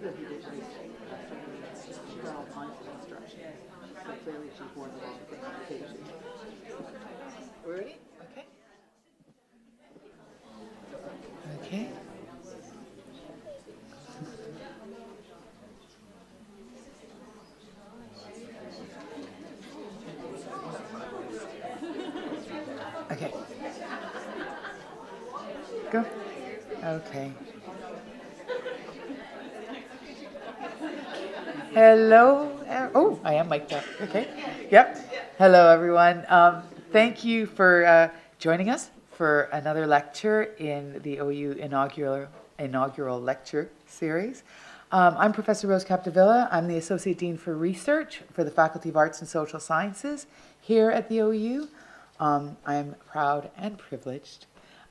that he did research. She got all kinds of instruction. So clearly she's more than one education. Ready? Okay. Okay. Okay. Go. Okay. Hello. Oh, I am mic'd up. Okay. Yep. Hello, everyone. Thank you for joining us for another lecture in the OU Inaugural Lecture series. I'm Professor Rose Capdevila. I'm the Associate Dean for Research for the Faculty of Arts and Social Sciences here at the OU. I'm proud and privileged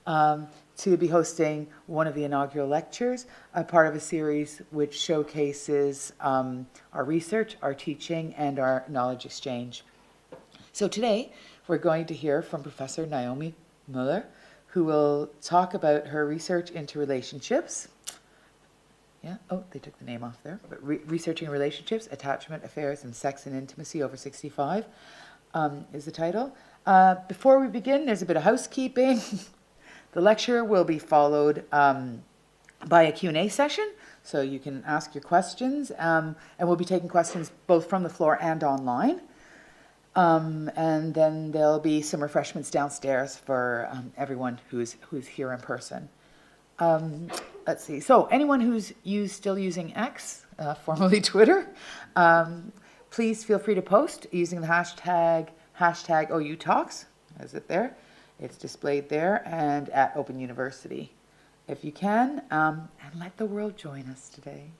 to be hosting one of the inaugural lectures, a part of a series which showcases our research, our teaching, and our knowledge exchange. So today, we're going to hear from Professor Naomi Moller, who will talk about her research into relationships. Yeah, oh, they took the name off there. But researching relationships, attachment, affairs, and sex and intimacy over 65 is the title. Before we begin, there's a bit of housekeeping. The lecture will be followed by a Q&A session, so you can ask your questions, and we'll be taking questions both from the floor and online. And then there'll be some refreshments downstairs for everyone who's here in person. Let's see. So anyone who's still using X, formerly Twitter, please feel free to post using the hashtag OU Talks. Is it there? It's displayed there and at Open University. If you can, and let the world join us today.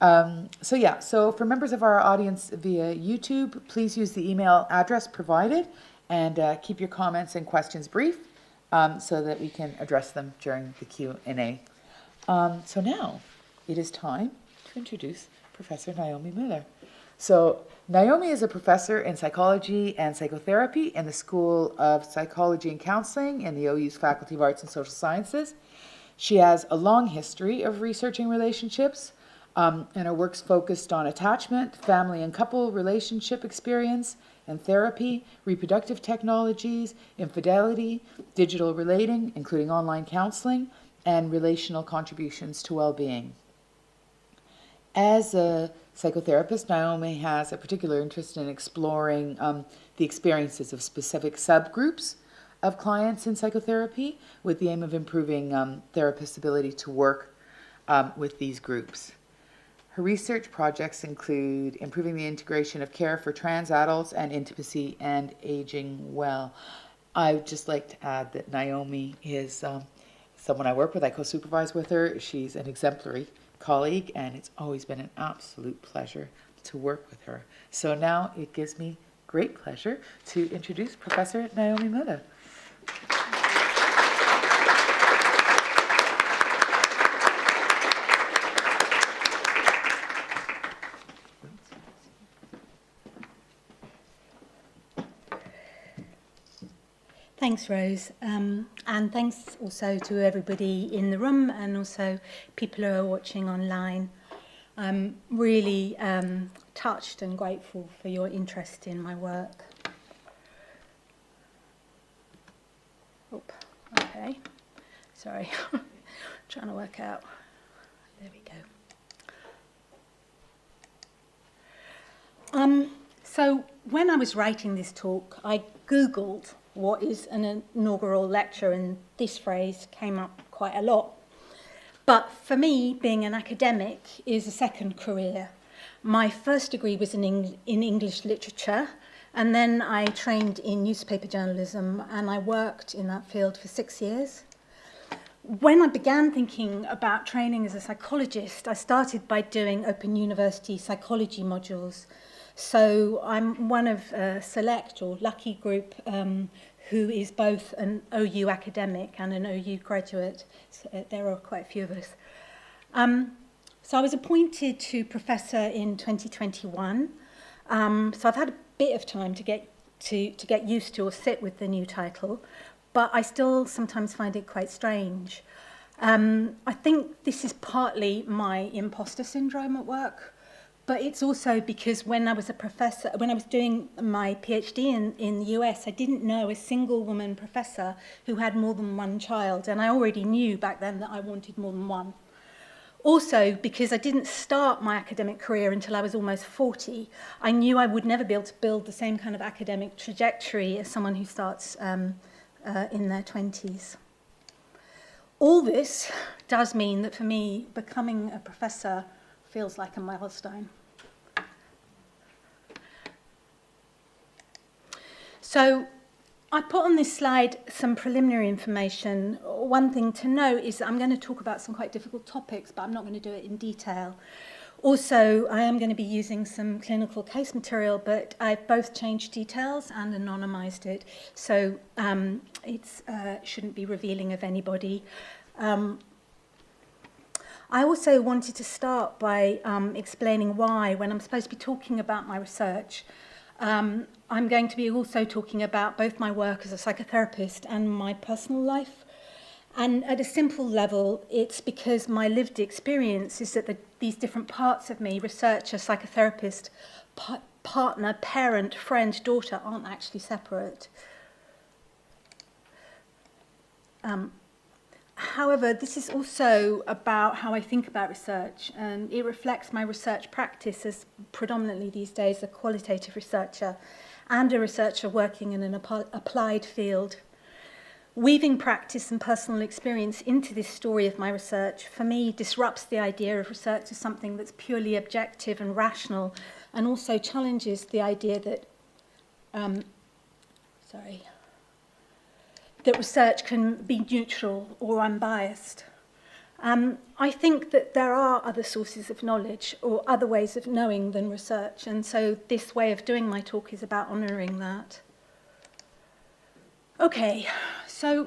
So for members of our audience via YouTube, please use the email address provided and keep your comments and questions brief so that we can address them during the Q&A. So now it is time to introduce Professor Naomi Moller. So Naomi is a professor in psychology and psychotherapy in the School of Psychology and Counselling in the OU's Faculty of Arts and Social Sciences. She has a long history of researching relationships, and her work's focused on attachment, family and couple relationship experience, and therapy, reproductive technologies, infidelity, digital relating, including online counseling, and relational contributions to well-being. As a psychotherapist, Naomi has a particular interest in exploring the experiences of specific subgroups of clients in psychotherapy with the aim of improving therapists' ability to work with these groups. Her research projects include improving the integration of care for trans adults and intimacy and aging well. I would just like to add that Naomi is someone I work with. I co-supervise with her. She's an exemplary colleague, and it's always been an absolute pleasure to work with her. So now it gives me great pleasure to introduce Professor Naomi Moller. Thanks, Rose, and thanks also to everybody in the room and also people who are watching online. I'm really touched and grateful for your interest in my work. Okay, sorry, trying to work out. There we go. So when I was writing this talk, I Googled what is an inaugural lecture, and this phrase came up quite a lot. But for me, being an academic is a second career. My first degree was in English literature, and then I trained in newspaper journalism, and I worked in that field for 6 years. When I began thinking about training as a psychologist, I started by doing Open University psychology modules. So I'm one of a select or lucky group who is both an OU academic and an OU graduate. So, there are quite a few of us. So I was appointed to professor in 2021. So I've had a bit of time to get used to or sit with the new title, but I still sometimes find it quite strange. I think this is partly my imposter syndrome at work, but it's also because when I was a professor, when I was doing my PhD in the US, I didn't know a single woman professor who had more than one child, and I already knew back then that I wanted more than one. Also, because I didn't start my academic career until I was almost 40, I knew I would never be able to build the same kind of academic trajectory as someone who starts in their 20s. All this does mean that for me, becoming a professor feels like a milestone. So I put on this slide some preliminary information. One thing to note is that I'm going to talk about some quite difficult topics, but I'm not going to do it in detail. Also, I am going to be using some clinical case material, but I've both changed details and anonymized it, so it shouldn't be revealing of anybody. I also wanted to start by explaining why, when I'm supposed to be talking about my research, I'm going to be also talking about both my work as a psychotherapist and my personal life. And at a simple level, it's because my lived experience is that these different parts of me, researcher, psychotherapist, partner, parent, friend, daughter, aren't actually separate. However, this is also about how I think about research, and it reflects my research practice as predominantly these days a qualitative researcher and a researcher working in an applied field. Weaving practice and personal experience into this story of my research, for me, disrupts the idea of research as something that's purely objective and rational, and also challenges the idea that, that research can be neutral or unbiased. I think that there are other sources of knowledge or other ways of knowing than research, and so this way of doing my talk is about honouring that. Okay, so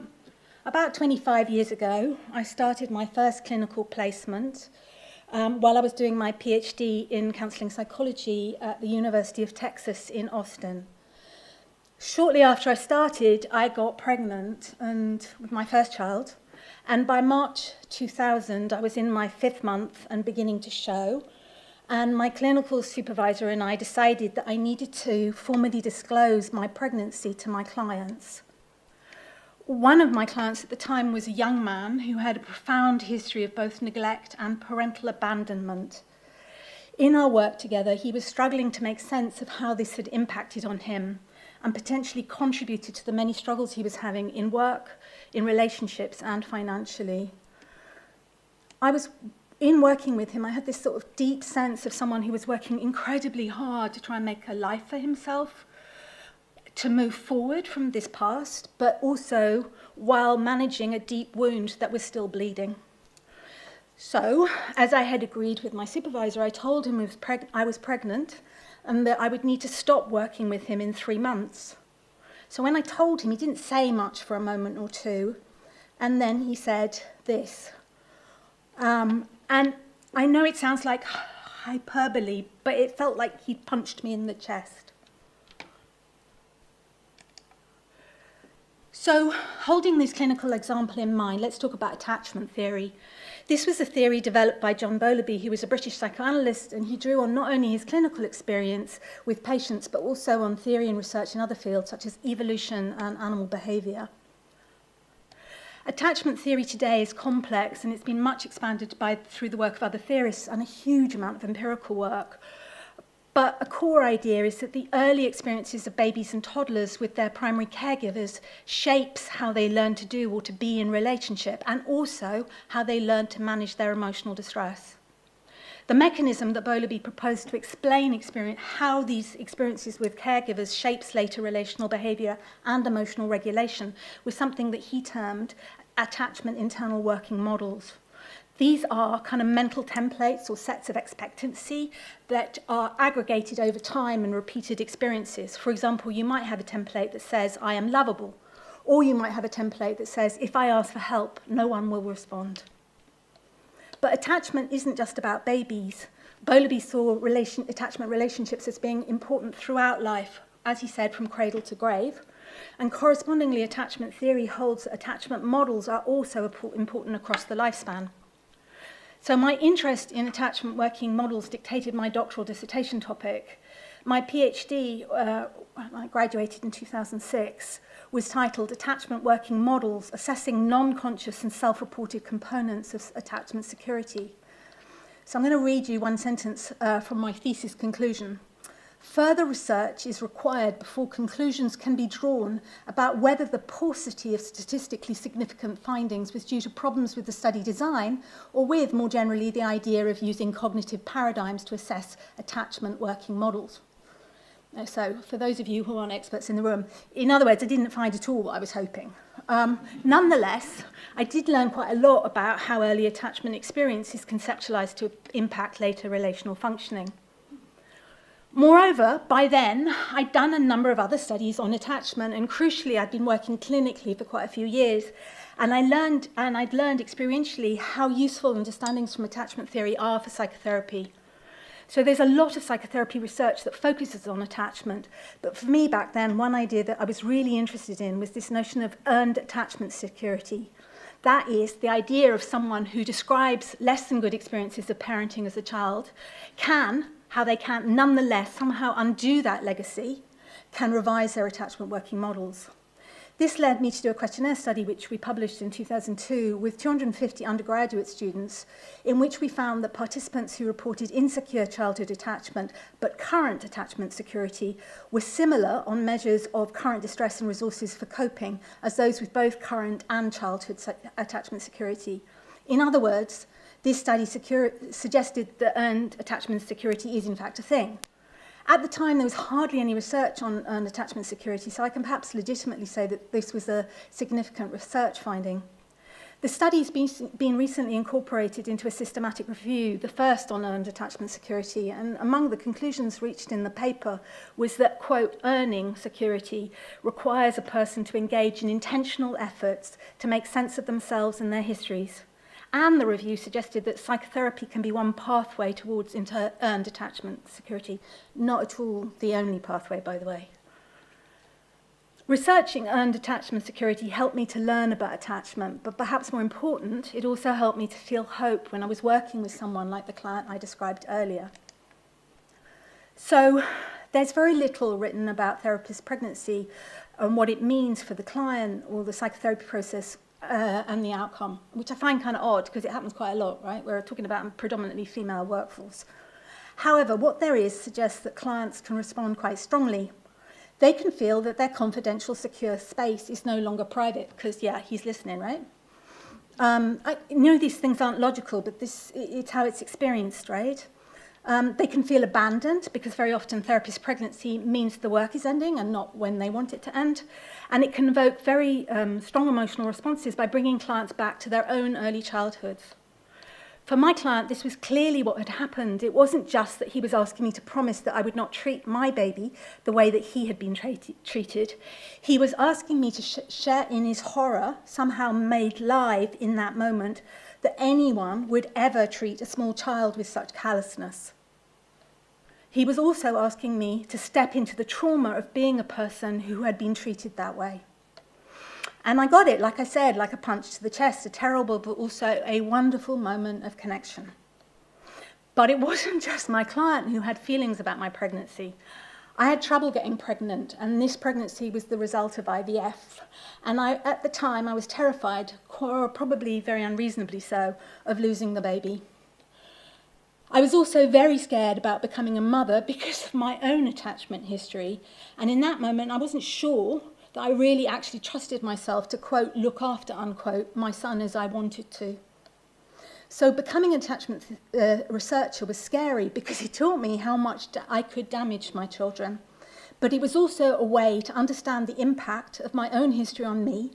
about 25 years ago, I started my first clinical placement while I was doing my PhD in counselling psychology at the University of Texas in Austin. Shortly after I started, I got pregnant and with my first child, and by March 2000, I was in my 5th month and beginning to show, and my clinical supervisor and I decided that I needed to formally disclose my pregnancy to my clients. One of my clients at the time was a young man who had a profound history of both neglect and parental abandonment. In our work together, he was struggling to make sense of how this had impacted on him and potentially contributed to the many struggles he was having in work, in relationships, and financially. In working with him, I had this sort of deep sense of someone who was working incredibly hard to try and make a life for himself, to move forward from this past, but also while managing a deep wound that was still bleeding. So, as I had agreed with my supervisor, I told him I was pregnant and that I would need to stop working with him in 3 months. So when I told him, he didn't say much for a moment or two, and then he said this. And I know it sounds like hyperbole, but it felt like he punched me in the chest. So, holding this clinical example in mind, let's talk about attachment theory. This was a theory developed by John Bowlby, who was a British psychoanalyst, and he drew on not only his clinical experience with patients, but also on theory and research in other fields, such as evolution and animal behaviour. Attachment theory today is complex, and it's been much expanded through the work of other theorists and a huge amount of empirical work. But a core idea is that the early experiences of babies and toddlers with their primary caregivers shapes how they learn to do or to be in relationship, and also how they learn to manage their emotional distress. The mechanism that Bowlby proposed to explain how these experiences with caregivers shapes later relational behaviour and emotional regulation was something that he termed attachment internal working models. These are kind of mental templates or sets of expectancy that are aggregated over time and repeated experiences. For example, you might have a template that says, I am lovable, or you might have a template that says, if I ask for help, no one will respond. But attachment isn't just about babies. Bowlby saw attachment relationships as being important throughout life, as he said, from cradle to grave. And correspondingly, attachment theory holds that attachment models are also important across the lifespan. So my interest in attachment working models dictated my doctoral dissertation topic. My PhD, I graduated in 2006, was titled Attachment Working Models, Assessing Non-Conscious and Self-Reported Components of Attachment Security. So I'm going to read you one sentence from my thesis conclusion. Further research is required before conclusions can be drawn about whether the paucity of statistically significant findings was due to problems with the study design or with, more generally, the idea of using cognitive paradigms to assess attachment working models. So, for those of you who aren't experts in the room, in other words, I didn't find at all what I was hoping. Nonetheless, I did learn quite a lot about how early attachment experience is conceptualized to impact later relational functioning. Moreover, by then, I'd done a number of other studies on attachment, and crucially, I'd been working clinically for quite a few years, and I'd learned experientially how useful understandings from attachment theory are for psychotherapy. So there's a lot of psychotherapy research that focuses on attachment, but for me back then, one idea that I was really interested in was this notion of earned attachment security. That is, the idea of someone who describes less than good experiences of parenting as a child how they can nonetheless somehow undo that legacy, can revise their attachment working models. This led me to do a questionnaire study which we published in 2002 with 250 undergraduate students, in which we found that participants who reported insecure childhood attachment but current attachment security were similar on measures of current distress and resources for coping as those with both current and childhood attachment security. In other words, this study suggested that earned attachment security is in fact a thing. At the time, there was hardly any research on earned attachment security, so I can perhaps legitimately say that this was a significant research finding. The study's been recently incorporated into a systematic review, the first on earned attachment security, and among the conclusions reached in the paper was that, quote, earning security requires a person to engage in intentional efforts to make sense of themselves and their histories. And the review suggested that psychotherapy can be one pathway towards earned attachment security, not at all the only pathway, by the way. Researching earned attachment security helped me to learn about attachment, but perhaps more important, it also helped me to feel hope when I was working with someone like the client I described earlier. So there's very little written about therapist pregnancy and what it means for the client or the psychotherapy process and the outcome, which I find kind of odd because it happens quite a lot, right? We're talking about a predominantly female workforce. However, what there is suggests that clients can respond quite strongly. They can feel that their confidential, secure space is no longer private because, yeah, he's listening, right? I know these things aren't logical, but it's how it's experienced, right? They can feel abandoned because very often therapist pregnancy means the work is ending and not when they want it to end. And it can evoke very strong emotional responses by bringing clients back to their own early childhoods. For my client, this was clearly what had happened. It wasn't just that he was asking me to promise that I would not treat my baby the way that he had been treated. He was asking me to share in his horror, somehow made live in that moment, that anyone would ever treat a small child with such callousness. He was also asking me to step into the trauma of being a person who had been treated that way. And I got it, like I said, like a punch to the chest, a terrible but also a wonderful moment of connection. But it wasn't just my client who had feelings about my pregnancy. I had trouble getting pregnant, and this pregnancy was the result of IVF. And at the time, I was terrified, or probably very unreasonably so, of losing the baby. I was also very scared about becoming a mother because of my own attachment history. And in that moment, I wasn't sure that I really actually trusted myself to, quote, look after, unquote, my son as I wanted to. So becoming an attachment researcher was scary because it taught me how much I could damage my children. But it was also a way to understand the impact of my own history on me,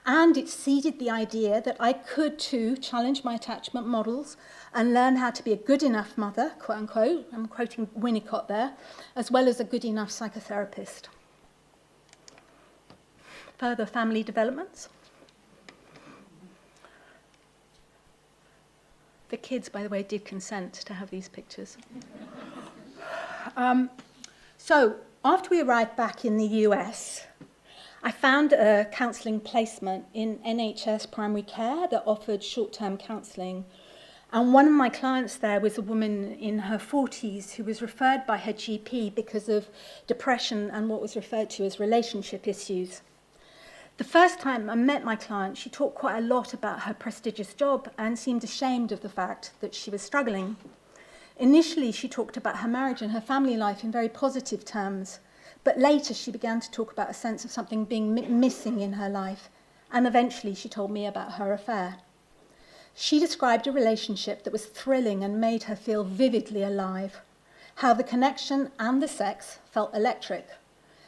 and it seeded the idea that I could too challenge my attachment models and learn how to be a good enough mother, quote unquote, I'm quoting Winnicott there, as well as a good enough psychotherapist. Further family developments. The kids, by the way, did consent to have these pictures. So after we arrived back in the US, I found a counselling placement in NHS primary care that offered short-term counselling. And one of my clients there was a woman in her 40s who was referred by her GP because of depression and what was referred to as relationship issues. The first time I met my client, she talked quite a lot about her prestigious job and seemed ashamed of the fact that she was struggling. Initially, she talked about her marriage and her family life in very positive terms, but later she began to talk about a sense of something being missing in her life, and eventually she told me about her affair. She described a relationship that was thrilling and made her feel vividly alive, how the connection and the sex felt electric.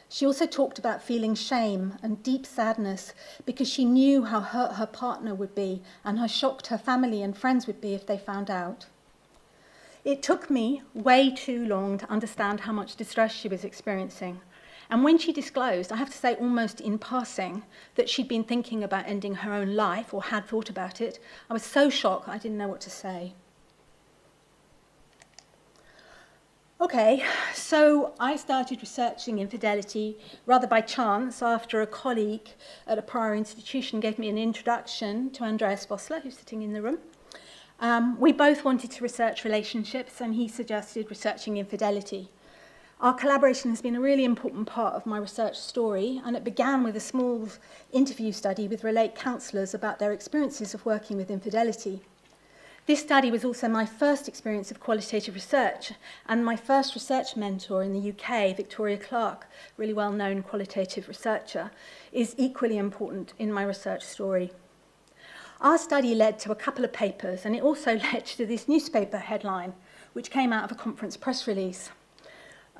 She also talked about feeling shame and deep sadness because she knew how hurt her partner would be and how shocked her family and friends would be if they found out. It took me way too long to understand how much distress she was experiencing. And when she disclosed, I have to say almost in passing, that she'd been thinking about ending her own life or had thought about it, I was so shocked I didn't know what to say. Okay, so I started researching infidelity rather by chance after a colleague at a prior institution gave me an introduction to Andreas Vossler, who's sitting in the room. We both wanted to research relationships, and he suggested researching infidelity. Our collaboration has been a really important part of my research story, and it began with a small interview study with Relate counsellors about their experiences of working with infidelity. This study was also my first experience of qualitative research, and my first research mentor in the UK, Victoria Clark, really well-known qualitative researcher, is equally important in my research story. Our study led to a couple of papers, and it also led to this newspaper headline, which came out of a conference press release.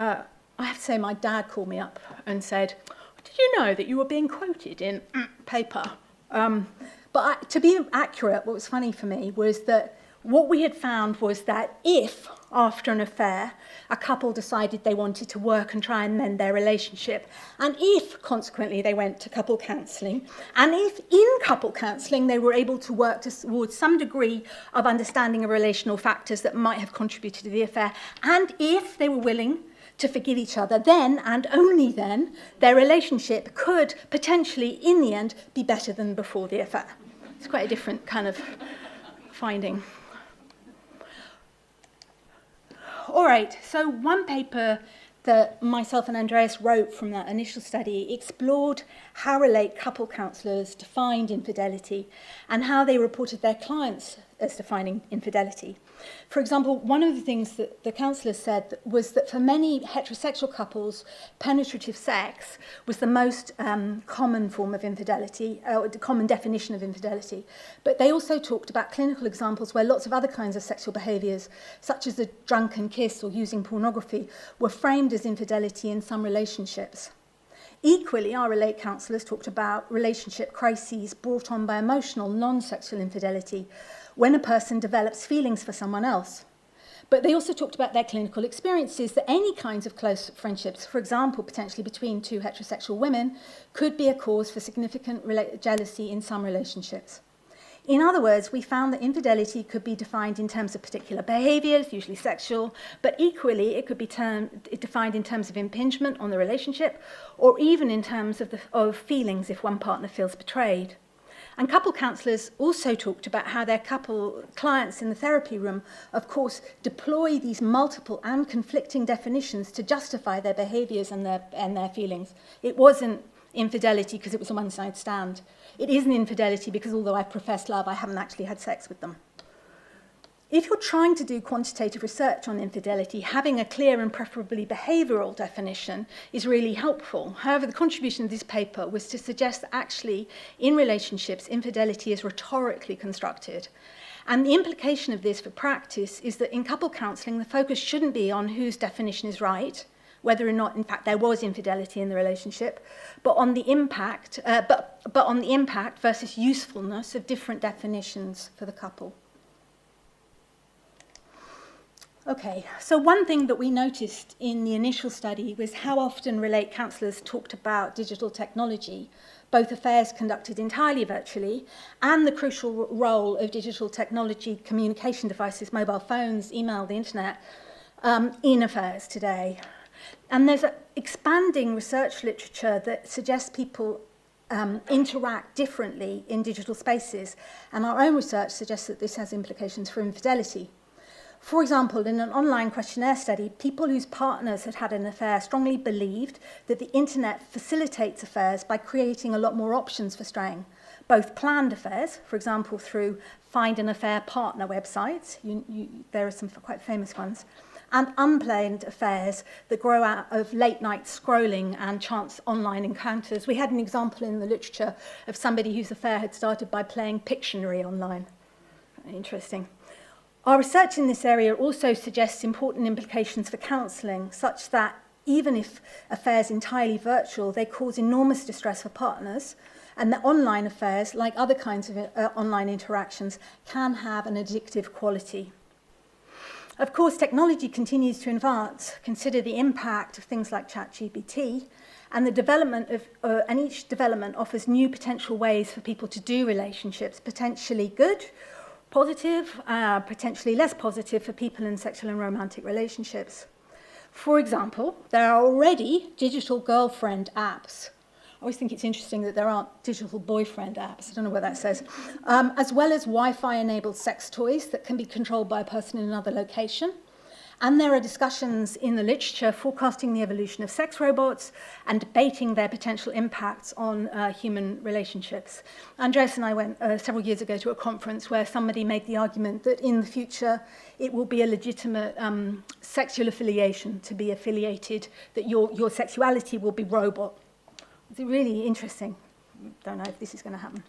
I have to say, my dad called me up and said, "Did you know that you were being quoted in paper?" To be accurate, what was funny for me was that what we had found was that if, after an affair, a couple decided they wanted to work and try and mend their relationship, and if, consequently, they went to couple counselling, and if in couple counselling they were able to work towards some degree of understanding of relational factors that might have contributed to the affair, and if they were willing to forgive each other, then, and only then, their relationship could potentially, in the end, be better than before the affair. It's quite a different kind of finding. All right, so one paper that myself and Andreas wrote from that initial study explored how Relate couple counsellors defined infidelity and how they reported their clients as defining infidelity. For example, one of the things that the counsellors said was that for many heterosexual couples, penetrative sex was the most common form of infidelity, or the common definition of infidelity. But they also talked about clinical examples where lots of other kinds of sexual behaviours, such as a drunken kiss or using pornography, were framed as infidelity in some relationships. Equally, our Relate counsellors talked about relationship crises brought on by emotional, non-sexual infidelity, when a person develops feelings for someone else. But they also talked about their clinical experiences that any kinds of close friendships, for example, potentially between two heterosexual women, could be a cause for significant jealousy in some relationships. In other words, we found that infidelity could be defined in terms of particular behaviours, usually sexual, but equally it could be defined in terms of impingement on the relationship, or even in terms of feelings if one partner feels betrayed. And couple counsellors also talked about how their couple clients in the therapy room, of course, deploy these multiple and conflicting definitions to justify their behaviours and their feelings. It wasn't infidelity because it was a one-side stand. It isn't infidelity because although I profess love, I haven't actually had sex with them. If you're trying to do quantitative research on infidelity, having a clear and preferably behavioural definition is really helpful. However, the contribution of this paper was to suggest that actually, in relationships, infidelity is rhetorically constructed. And the implication of this for practice is that in couple counselling, the focus shouldn't be on whose definition is right, whether or not, in fact, there was infidelity in the relationship, but on the impact, on the impact versus usefulness of different definitions for the couple. Okay, so one thing that we noticed in the initial study was how often Relate counsellors talked about digital technology, both affairs conducted entirely virtually and the crucial role of digital technology communication devices, mobile phones, email, the internet, in affairs today. And there's an expanding research literature that suggests people interact differently in digital spaces. And our own research suggests that this has implications for infidelity. For example, in an online questionnaire study, people whose partners had had an affair strongly believed that the internet facilitates affairs by creating a lot more options for straying, both planned affairs, for example, through find an affair partner websites, there are some quite famous ones, and unplanned affairs that grow out of late night scrolling and chance online encounters. We had an example in the literature of somebody whose affair had started by playing Pictionary online. Interesting. Our research in this area also suggests important implications for counselling, such that even if affairs entirely virtual, they cause enormous distress for partners, and that online affairs, like other kinds of online interactions, can have an addictive quality. Of course, technology continues to advance. Consider the impact of things like ChatGPT, and the development of, and each development offers new potential ways for people to do relationships, potentially good, positive, potentially less positive for people in sexual and romantic relationships. For example, there are already digital girlfriend apps. I always think it's interesting that there aren't digital boyfriend apps. I don't know what that says. As well as Wi-Fi enabled sex toys that can be controlled by a person in another location. And there are discussions in the literature forecasting the evolution of sex robots and debating their potential impacts on human relationships. Andreas and I went several years ago to a conference where somebody made the argument that in the future it will be a legitimate sexual affiliation to be affiliated, that your sexuality will be robot. It's really interesting. Don't know if this is going to happen.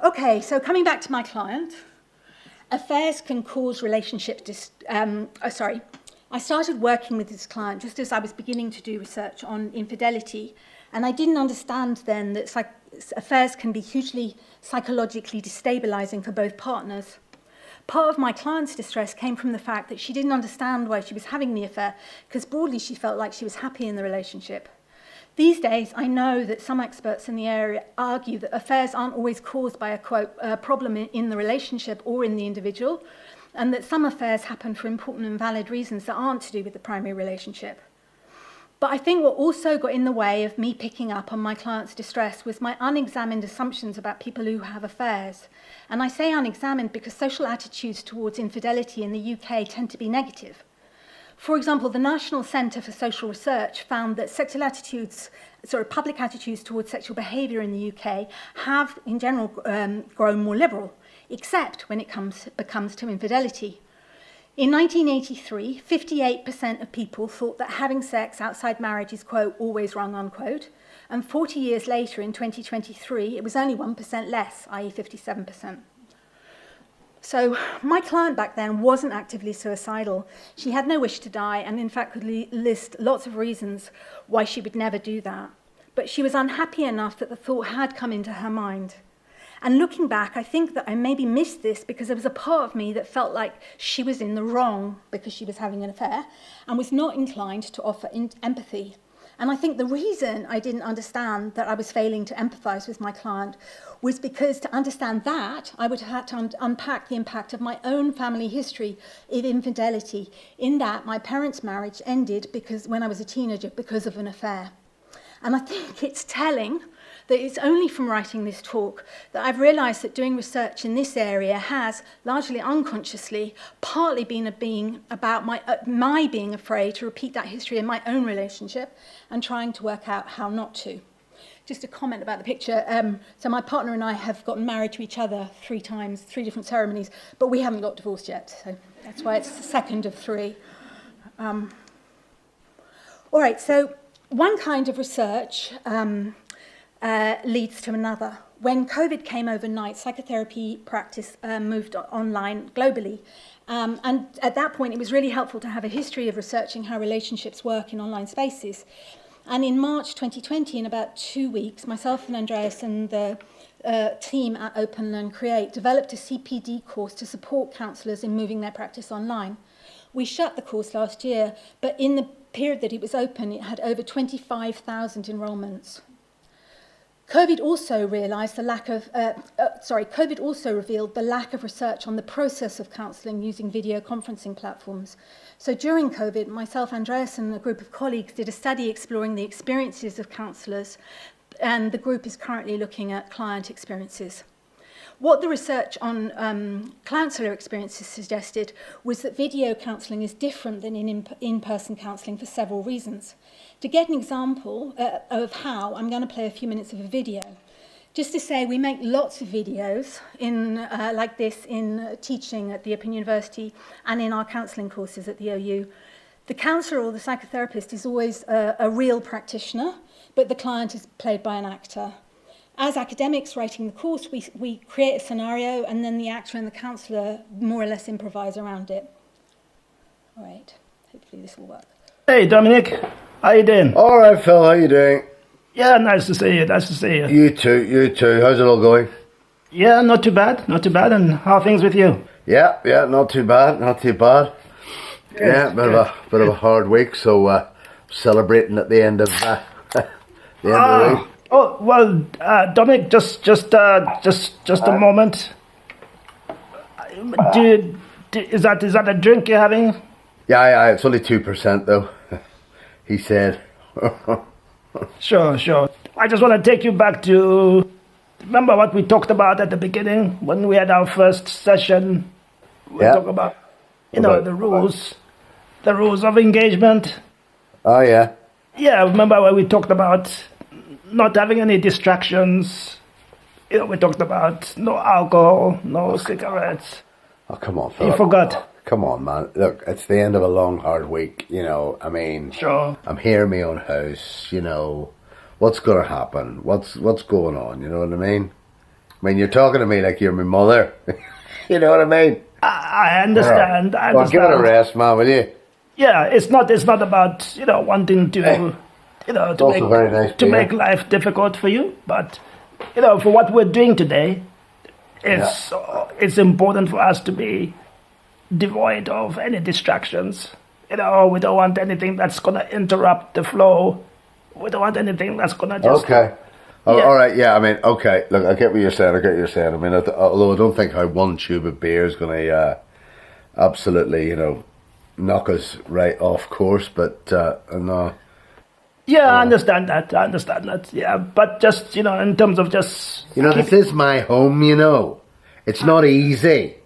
Okay, so coming back to my client. Affairs can cause relationship I started working with this client just as I was beginning to do research on infidelity, and I didn't understand then that affairs can be hugely psychologically destabilizing for both partners. Part of my client's distress came from the fact that she didn't understand why she was having the affair, because broadly she felt like she was happy in the relationship. These days, I know that some experts in the area argue that affairs aren't always caused by a, quote, problem in the relationship or in the individual, and that some affairs happen for important and valid reasons that aren't to do with the primary relationship. But I think what also got in the way of me picking up on my client's distress was my unexamined assumptions about people who have affairs. And I say unexamined because social attitudes towards infidelity in the UK tend to be negative. For example, the National Centre for Social Research found that public attitudes towards sexual behaviour in the UK have, in general, grown more liberal, except when it becomes to infidelity. In 1983, 58% of people thought that having sex outside marriage is, quote, always wrong, unquote, and 40 years later, in 2023, it was only 1% less, i.e. 57%. So my client back then wasn't actively suicidal. She had no wish to die and in fact could list lots of reasons why she would never do that. But she was unhappy enough that the thought had come into her mind. And looking back, I think that I maybe missed this because there was a part of me that felt like she was in the wrong because she was having an affair and was not inclined to offer empathy. And I think the reason I didn't understand that I was failing to empathise with my client was because to understand that, I would have had to unpack the impact of my own family history of infidelity, in that my parents' marriage ended when I was a teenager because of an affair. And I think it's telling that it's only from writing this talk that I've realised that doing research in this area has, largely unconsciously, partly been about my being afraid to repeat that history in my own relationship and trying to work out how not to. Just a comment about the picture. So my partner and I have gotten married to each other 3 times, 3 different ceremonies, but we haven't got divorced yet. So that's why it's the second of 3. All right, so one kind of research leads to another. When COVID came overnight, psychotherapy practice moved online globally. And at that point, it was really helpful to have a history of researching how relationships work in online spaces. And in March 2020, in about 2 weeks, myself and Andreas and the team at Open Learn Create developed a CPD course to support counsellors in moving their practice online. We shut the course last year, but in the period that it was open, it had over 25,000 enrolments. COVID also realised COVID also revealed the lack of research on the process of counselling using video conferencing platforms. So during COVID, myself, Andreas, and a group of colleagues did a study exploring the experiences of counsellors, and the group is currently looking at client experiences. What the research on counsellor experiences suggested was that video counselling is different than in-person counselling for several reasons. To get an example of how, I'm going to play a few minutes of a video. Just to say, we make lots of videos like this in teaching at the Open University and in our counselling courses at the OU. The counsellor or the psychotherapist is always a real practitioner, but the client is played by an actor. As academics writing the course, we create a scenario, and then the actor and the counsellor more or less improvise around it. All right, hopefully this will work. Hey, Dominic, how you doing? All right, Phil, how you doing? Yeah, nice to see you, nice to see you. You too. How's it all going? Yeah, not too bad. And how are things with you? Yeah, not too bad. Good, bit of a hard week, so celebrating at the end of the week. Oh, well, Dominic, just a moment. Is that a drink you're having? Yeah, it's only 2% though, he said. Sure. I just want to take you back to, remember what we talked about at the beginning when we had our first session? We talked about, the rules of engagement. Oh, yeah. Yeah, remember when we talked about not having any distractions? We talked about no alcohol, no cigarettes. Oh, come on, Phil. You forgot. Come on, man. Look, it's the end of a long, hard week, I mean... Sure. I'm here in my own house, What's going to happen? What's going on, you know what I mean? I mean, you're talking to me like you're my mother. You know what I mean? I understand. Right. Well, give it a rest, man, will you? Yeah, it's not about, wanting to... to make life difficult for you, but for what we're doing today, it's important for us to be devoid of any distractions. We don't want anything that's gonna interrupt the flow. We don't want anything that's gonna just... Okay. All right, yeah, I mean, okay, look, I get what you're saying, I mean, although I don't think how one tube of beer is gonna absolutely, knock us right off course, but no. Yeah, I understand that, yeah, but just, in terms of just... this is my home, It's not easy,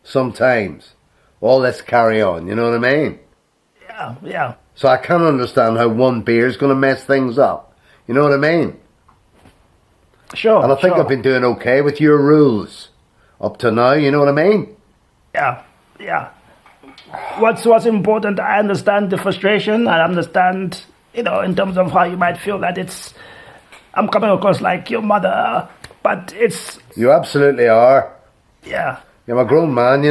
sometimes, all this carry on, you know what I mean? Yeah. So I can't understand how one beer is going to mess things up, you know what I mean? Sure. And I think I've been doing okay with your rules up to now, you know what I mean? Yeah. What's important, I understand the frustration, I understand... in terms of how you might feel that I'm coming across like your mother, but it's... You absolutely are. Yeah. You're a grown man,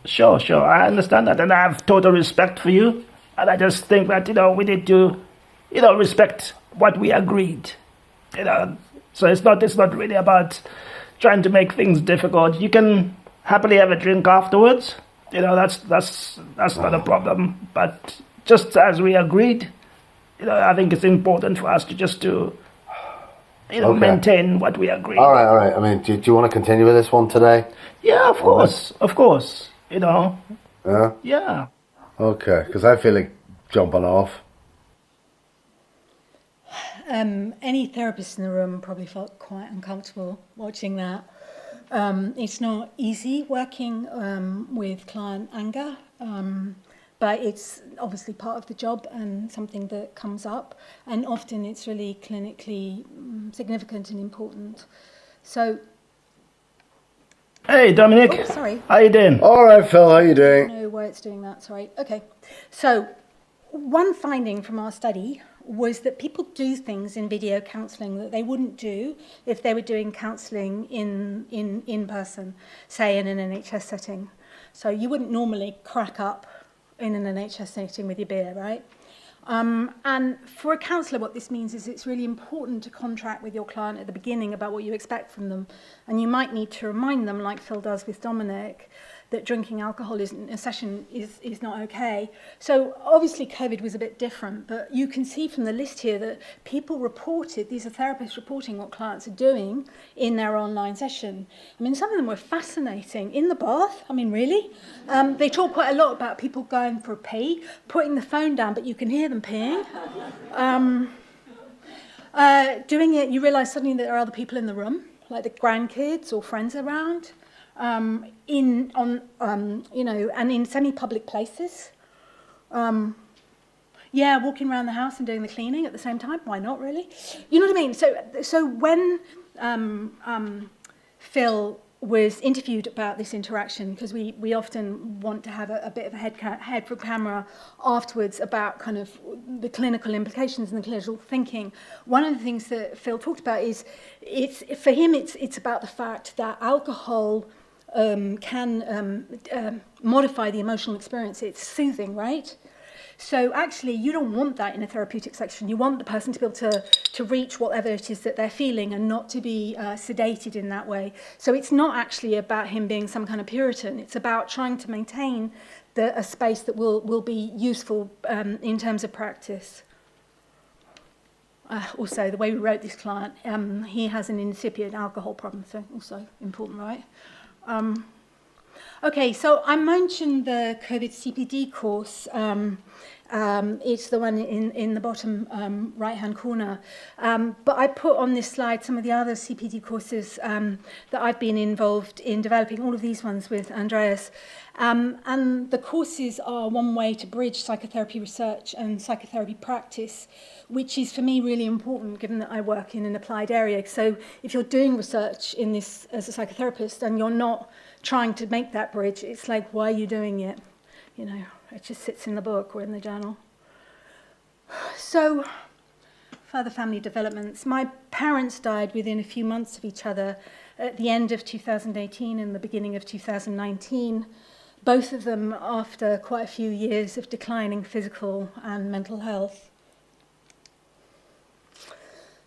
Sure, I understand that, and I have total respect for you, and I just think that, we need to, respect what we agreed, So it's not really about trying to make things difficult. You can happily have a drink afterwards, that's not a problem, but just as we agreed, I think it's important for us to just maintain what we agreed. All right. I mean, do you want to continue with this one today? Yeah, of course. Yeah? Yeah. Okay, because I feel like jumping off. Any therapist in the room probably felt quite uncomfortable watching that. It's not easy working with client anger. But it's obviously part of the job and something that comes up, and often it's really clinically significant and important. So... Hey, Dominic. Oh, sorry. How you doing? All right, Phil, how you doing? I don't know why it's doing that, sorry. Okay. So, one finding from our study was that people do things in video counselling that they wouldn't do if they were doing counselling in person, say in an NHS setting. So you wouldn't normally crack up in an NHS setting with your beer, right? And for a counsellor, what this means is it's really important to contract with your client at the beginning about what you expect from them. And you might need to remind them, like Phil does with Dominic, that drinking alcohol in a session is not okay. So obviously COVID was a bit different, but you can see from the list here that people reported, these are therapists reporting what clients are doing in their online session. I mean, some of them were fascinating. In the bath, I mean, really? They talk quite a lot about people going for a pee, putting the phone down, but you can hear them peeing. Doing it, you realise suddenly that there are other people in the room, like the grandkids or friends around, and in semi-public places. Walking around the house and doing the cleaning at the same time. Why not, really? You know what I mean? So when Phil was interviewed about this interaction, because we often want to have a bit of a head for camera afterwards about kind of the clinical implications and the clinical thinking. One of the things that Phil talked about is for him it's about the fact that alcohol can modify the emotional experience. It's soothing, right? So actually, you don't want that in a therapeutic section. You want the person to be able to reach whatever it is that they're feeling and not to be sedated in that way. So it's not actually about him being some kind of Puritan. It's about trying to maintain a space that will be useful in terms of practice. Also, the way we wrote this client, he has an incipient alcohol problem, so also important, right? Okay, so I mentioned the COVID CPD course. It's the one in the bottom right-hand corner. But I put on this slide some of the other CPD courses that I've been involved in developing, all of these ones with Andreas. And the courses are one way to bridge psychotherapy research and psychotherapy practice, which is for me really important given that I work in an applied area. So if you're doing research in this as a psychotherapist and you're not trying to make that bridge, it's like, why are you doing it? You know, it just sits in the book or in the journal. So, further family developments. My parents died within a few months of each other at the end of 2018 and the beginning of 2019, both of them after quite a few years of declining physical and mental health.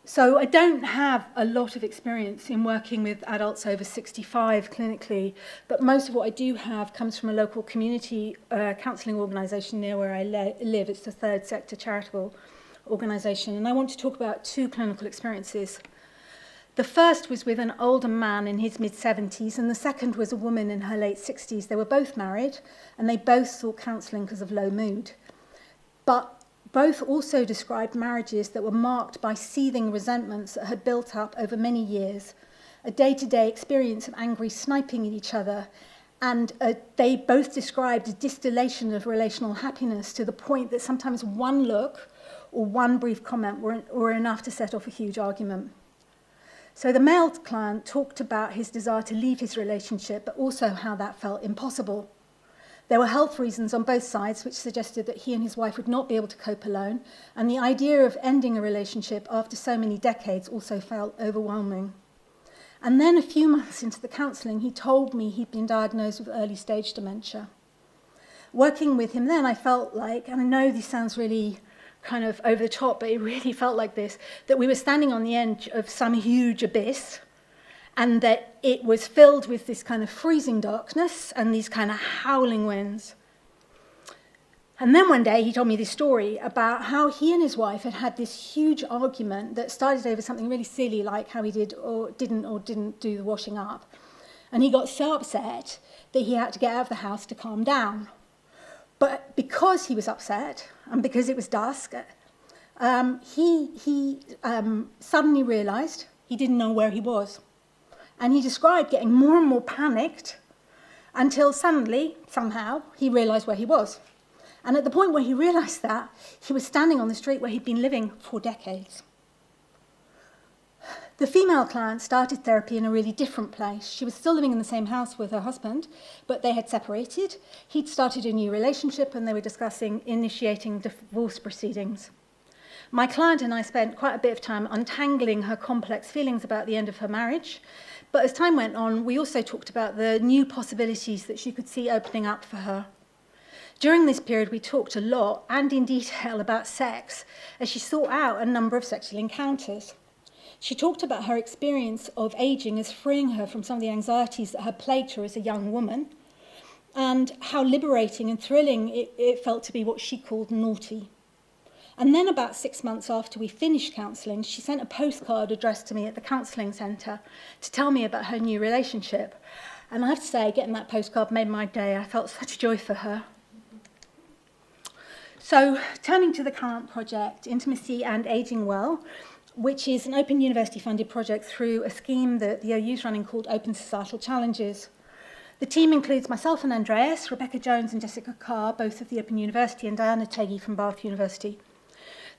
So I don't have a lot of experience in working with adults over 65 clinically, but most of what I do have comes from a local community counselling organisation near where I live. It's the third sector charitable organisation, and I want to talk about two clinical experiences. The first was with an older man in his mid-70s, and the second was a woman in her late 60s. They were both married, and they both sought counselling because of low mood. But both also described marriages that were marked by seething resentments that had built up over many years, a day-to-day experience of angry sniping at each other, and they both described a distillation of relational happiness to the point that sometimes one look or one brief comment were enough to set off a huge argument. So the male client talked about his desire to leave his relationship, but also how that felt impossible. There were health reasons on both sides which suggested that he and his wife would not be able to cope alone, and the idea of ending a relationship after so many decades also felt overwhelming. And then a few months into the counselling, he told me he'd been diagnosed with early stage dementia. Working with him then, I felt like, and I know this sounds really kind of over the top, but it really felt like this, that we were standing on the edge of some huge abyss, and that it was filled with this kind of freezing darkness and these kind of howling winds. And then one day he told me this story about how he and his wife had had this huge argument that started over something really silly, like how he did or didn't do the washing up. And he got so upset that he had to get out of the house to calm down. But because he was upset and because it was dusk, he suddenly realised he didn't know where he was. And he described getting more and more panicked until suddenly, somehow, he realised where he was. And at the point where he realised that, he was standing on the street where he'd been living for decades. The female client started therapy in a really different place. She was still living in the same house with her husband, but they had separated. He'd started a new relationship and they were discussing initiating divorce proceedings. My client and I spent quite a bit of time untangling her complex feelings about the end of her marriage. But as time went on, we also talked about the new possibilities that she could see opening up for her. During this period, we talked a lot and in detail about sex as she sought out a number of sexual encounters. She talked about her experience of aging as freeing her from some of the anxieties that had plagued her as a young woman. and how liberating and thrilling it felt to be what she called naughty. And then about 6 months after we finished counselling, she sent a postcard addressed to me at the counselling centre to tell me about her new relationship. And I have to say, getting that postcard made my day. I felt such joy for her. So, turning to the current project, Intimacy and Ageing Well, which is an Open University-funded project through a scheme that the OU is running called Open Societal Challenges. The team includes myself and Andreas, Rebecca Jones and Jessica Carr, both of the Open University, and Diana Teggy from Bath University.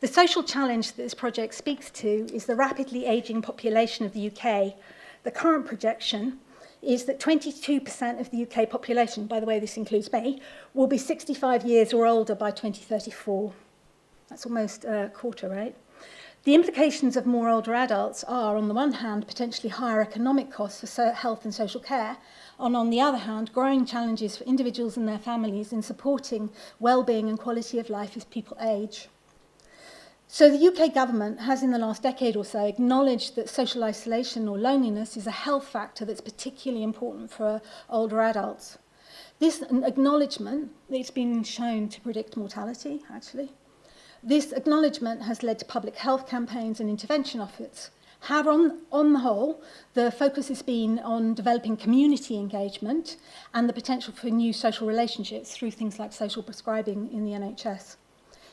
The social challenge that this project speaks to is the rapidly ageing population of the UK. The current projection is that 22% of the UK population, by the way this includes me, will be 65 years or older by 2034. That's almost a quarter, right? The implications of more older adults are, on the one hand, potentially higher economic costs for health and social care, and on the other hand, growing challenges for individuals and their families in supporting well-being and quality of life as people age. So the UK government has in the last decade or so acknowledged that social isolation or loneliness is a health factor that's particularly important for older adults. This acknowledgement, it's been shown to predict mortality, actually. This acknowledgement has led to public health campaigns and intervention efforts. However, on the whole, the focus has been on developing community engagement and the potential for new social relationships through things like social prescribing in the NHS.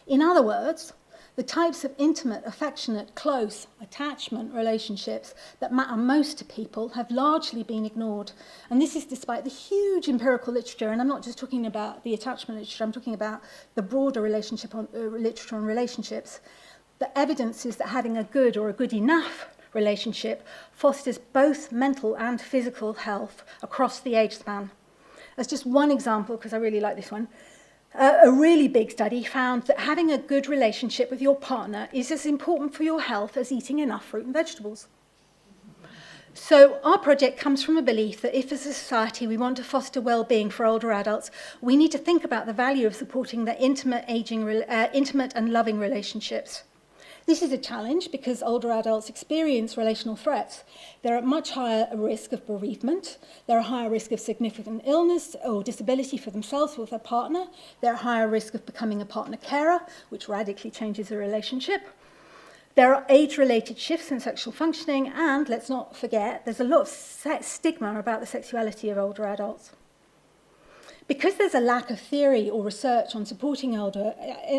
In other words, the types of intimate, affectionate, close attachment relationships that matter most to people have largely been ignored. And this is despite the huge empirical literature, and I'm not just talking about the attachment literature, I'm talking about the broader literature on relationships. The evidence is that having a good or a good enough relationship fosters both mental and physical health across the age span. As just one example, because I really like this one, a really big study found that having a good relationship with your partner is as important for your health as eating enough fruit and vegetables. So our project comes from a belief that if as a society we want to foster well-being for older adults, we need to think about the value of supporting their intimate and loving relationships. This is a challenge because older adults experience relational threats. They're at much higher risk of bereavement. They're at higher risk of significant illness or disability for themselves or their partner. They're at higher risk of becoming a partner carer, which radically changes the relationship. There are age-related shifts in sexual functioning, and let's not forget, there's a lot of stigma about the sexuality of older adults. Because there's a lack of theory or research on supporting older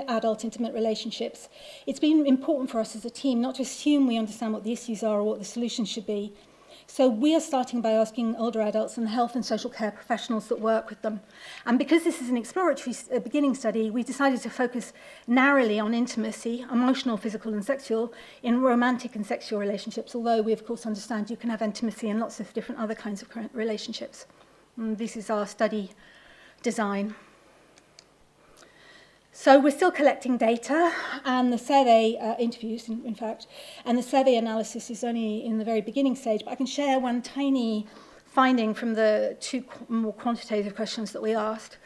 adult intimate relationships, it's been important for us as a team not to assume we understand what the issues are or what the solutions should be. So we are starting by asking older adults and health and social care professionals that work with them. And because this is an exploratory beginning study, we decided to focus narrowly on intimacy, emotional, physical and sexual, in romantic and sexual relationships, although we of course understand you can have intimacy in lots of different other kinds of relationships. And this is our study design. So we're still collecting data, and the survey interviews, in fact, and the survey analysis is only in the very beginning stage, but I can share one tiny finding from the two more quantitative questions that we asked.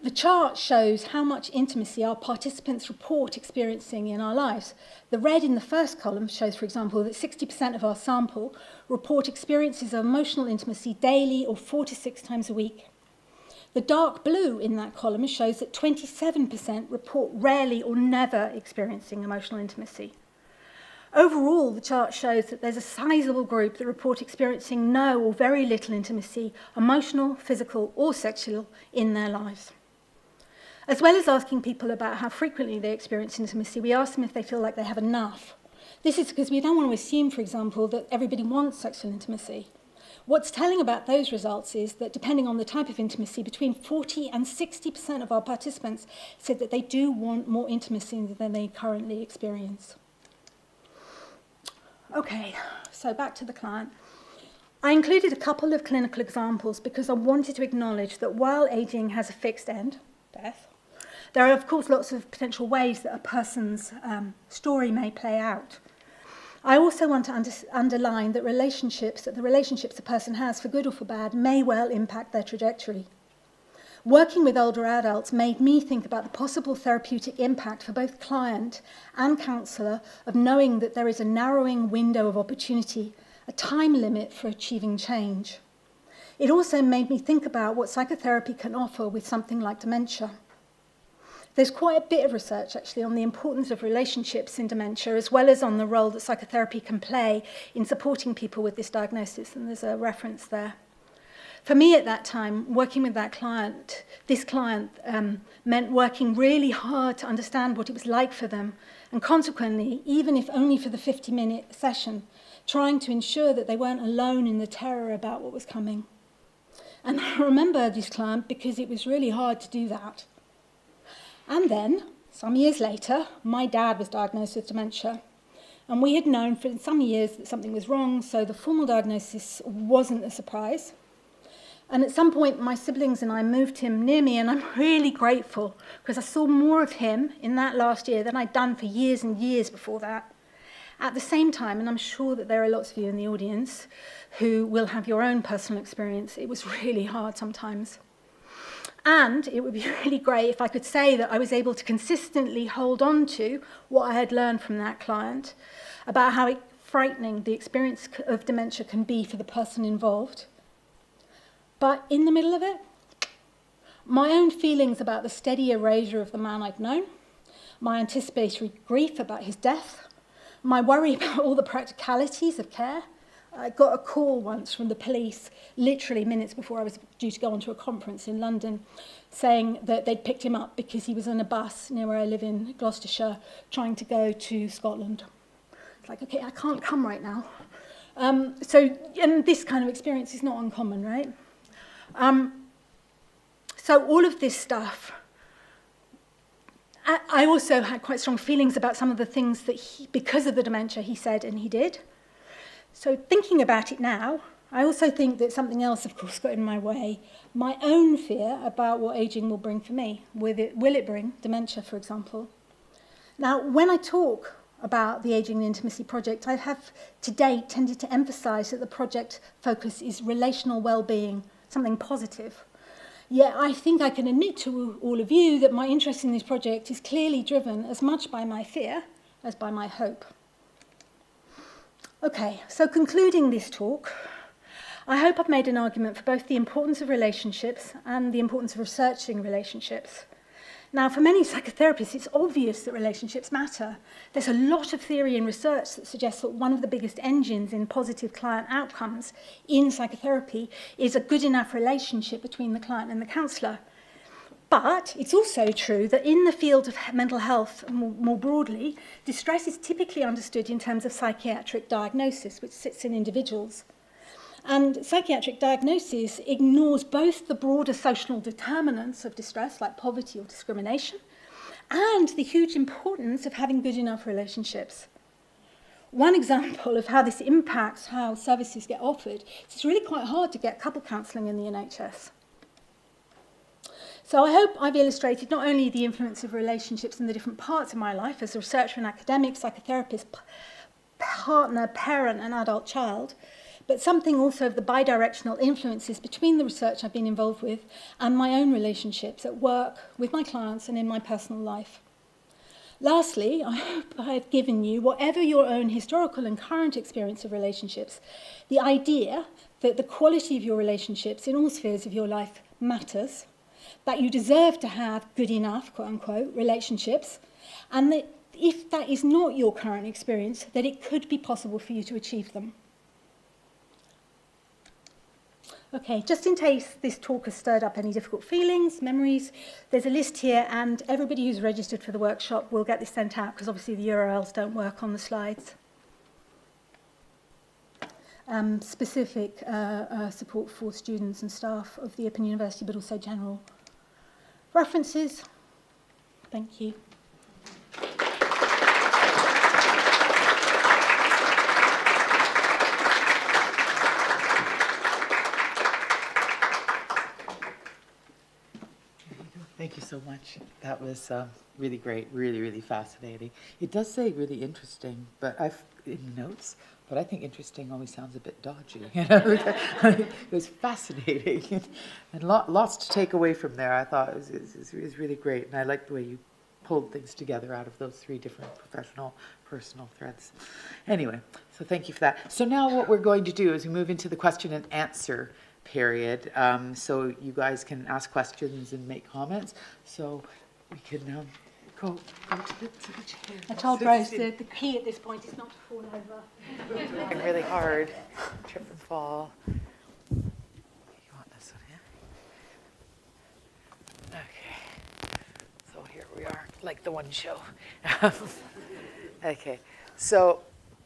The chart shows how much intimacy our participants report experiencing in our lives. The red in the first column shows, for example, that 60% of our sample report experiences of emotional intimacy daily or 4 to 6 times a week. The dark blue in that column shows that 27% report rarely or never experiencing emotional intimacy. Overall, the chart shows that there's a sizable group that report experiencing no or very little intimacy, emotional, physical, or sexual, in their lives. As well as asking people about how frequently they experience intimacy, we ask them if they feel like they have enough. This is because we don't want to assume, for example, that everybody wants sexual intimacy. What's telling about those results is that depending on the type of intimacy, between 40 and 60% of our participants said that they do want more intimacy than they currently experience. Okay, so back to the client. I included a couple of clinical examples because I wanted to acknowledge that while ageing has a fixed end, death, there are of course lots of potential ways that a person's story may play out. I also want to underline that the relationships a person has, for good or for bad, may well impact their trajectory. Working with older adults made me think about the possible therapeutic impact for both client and counsellor of knowing that there is a narrowing window of opportunity, a time limit for achieving change. It also made me think about what psychotherapy can offer with something like dementia. There's quite a bit of research, actually, on the importance of relationships in dementia, as well as on the role that psychotherapy can play in supporting people with this diagnosis, and there's a reference there. For me at that time, working with this client meant working really hard to understand what it was like for them, and consequently, even if only for the 50-minute session, trying to ensure that they weren't alone in the terror about what was coming. And I remember this client because it was really hard to do that. And then, some years later, my dad was diagnosed with dementia. And we had known for some years that something was wrong, so the formal diagnosis wasn't a surprise. And at some point, my siblings and I moved him near me, and I'm really grateful because I saw more of him in that last year than I'd done for years and years before that. At the same time, and I'm sure that there are lots of you in the audience who will have your own personal experience, it was really hard sometimes. And it would be really great if I could say that I was able to consistently hold on to what I had learned from that client about how frightening the experience of dementia can be for the person involved. But in the middle of it, my own feelings about the steady erasure of the man I'd known, my anticipatory grief about his death, my worry about all the practicalities of care. I got a call once from the police, literally minutes before I was due to go onto a conference in London, saying that they'd picked him up because he was on a bus near where I live in Gloucestershire, trying to go to Scotland. It's like, okay, I can't come right now. And this kind of experience is not uncommon, right? So all of this stuff, I also had quite strong feelings about some of the things that because of the dementia, he said and he did. So thinking about it now, I also think that something else, of course, got in my way. My own fear about what ageing will bring for me. Will it bring dementia, for example? Now, when I talk about the Ageing and Intimacy Project, I have to date tended to emphasise that the project focus is relational well-being, something positive. Yet I think I can admit to all of you that my interest in this project is clearly driven as much by my fear as by my hope. Okay, so concluding this talk, I hope I've made an argument for both the importance of relationships and the importance of researching relationships. Now, for many psychotherapists, it's obvious that relationships matter. There's a lot of theory and research that suggests that one of the biggest engines in positive client outcomes in psychotherapy is a good enough relationship between the client and the counsellor. But it's also true that in the field of mental health more broadly, distress is typically understood in terms of psychiatric diagnosis, which sits in individuals. And psychiatric diagnosis ignores both the broader social determinants of distress, like poverty or discrimination, and the huge importance of having good enough relationships. One example of how this impacts how services get offered is it's really quite hard to get couple counselling in the NHS. So I hope I've illustrated not only the influence of relationships in the different parts of my life as a researcher and academic, psychotherapist, partner, parent and adult child, but something also of the bidirectional influences between the research I've been involved with and my own relationships at work, with my clients and in my personal life. Lastly, I hope I've given you, whatever your own historical and current experience of relationships, the idea that the quality of your relationships in all spheres of your life matters, that you deserve to have good enough, quote unquote, relationships, and that if that is not your current experience, that it could be possible for you to achieve them. Okay, just in case this talk has stirred up any difficult feelings, memories, there's a list here, and everybody who's registered for the workshop will get this sent out, because obviously the URLs don't work on the slides. Specific support for students and staff of the Open University, but also general references. Thank you. Thank you so much. That was really great, really, really fascinating. It does say really interesting, but in notes, but I think interesting always sounds a bit dodgy. It was fascinating, and lots to take away from there. I thought it was really great, and I liked the way you pulled things together out of those three different professional, personal threads. Anyway, so thank you for that. So now what we're going to do is we move into the question and answer period. So you guys can ask questions and make comments. So we can go to the chair. I told Rose the key at this point is not to fall over. Working really hard. Trip and fall. You want this one here? Okay. So here we are, like the one show. Okay. So,